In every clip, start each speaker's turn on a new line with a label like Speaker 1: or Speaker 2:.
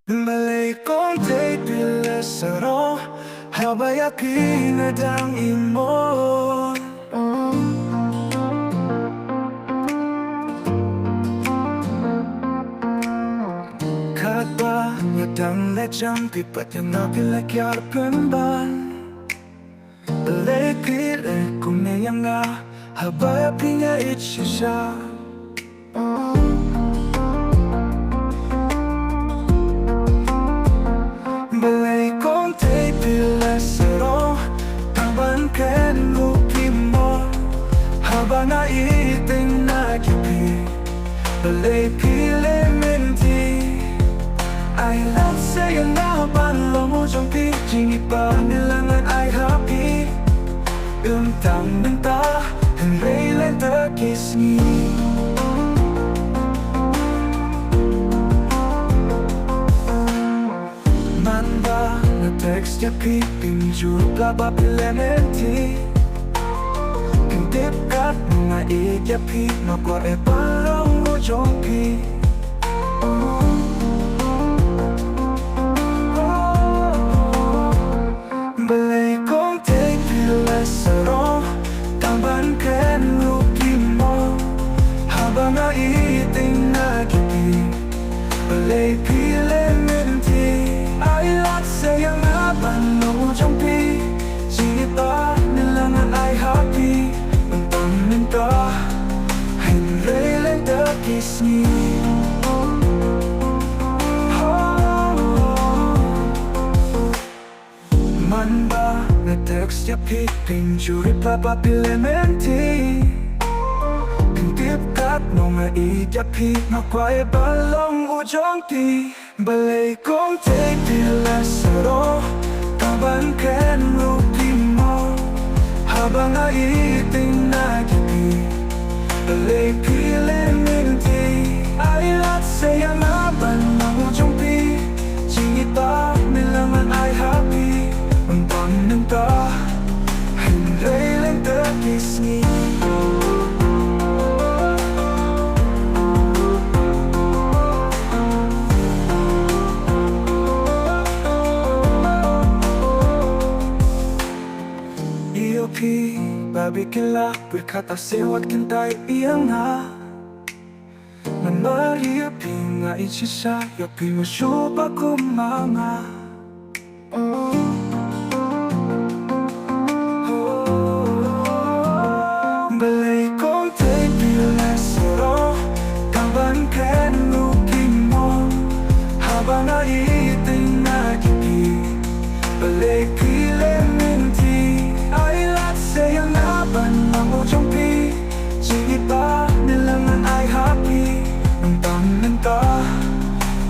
Speaker 1: Malay kong tay pilasaro habay akinadang imon. Kadba ngadang lechang pipat yang napilakyarpan ban. Balay kilay kung nayang nga habay apinga itsyasya. Balay kong tay pilasaro taban ken lupi mo habang naiting nagipi. Balay pili minti I love sa'yo na banlo mo diyang pijing iba nilangan ay happy. Untang nanta Henry let the kiss me. Man ba na text ya piping juruk laba pilementi. Kintip kat mga igya pi makwa e balong mo diyang pi. Balay kong tay pilasaro taban ken lupi mo habang naiting nagipi. Balay pili minti ay lot sa'yo nga banlo mo diyang pi. Sige ba nilangan ay happy. Untang minta Henry let the kiss me. Man ba na text ya piping juri papapilementi. Kintip kat mo nga idya pi makwa e balong ujong ti. Balay kong tay pilasaro taban ken lupi mo habang naiting nagipi. Balay pili minti ay lot sa'yo nga banong ujong pi. Singit ba nilangan ay happy. Untang nanta Henry let the kiss me. Iopi babi kila berkata sewat kentai iyang nga man mariapi nga ichisa yopi masyupa kumanga. Balay kong tay pilasaro taban ken lupi mo habang naiting nagipi. Balay pili minti ay lot sa'yo nga banlo mo diyang pi. Sige ba nilangan ay happy. Untang nanta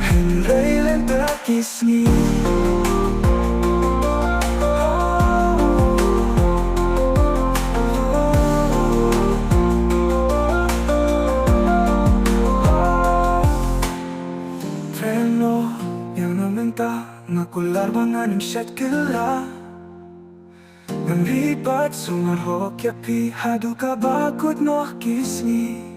Speaker 1: Henry let the kiss me. Nga kular mga ning set kila Nang lipat sungar hokya pi hadu ka bakod no kiss me.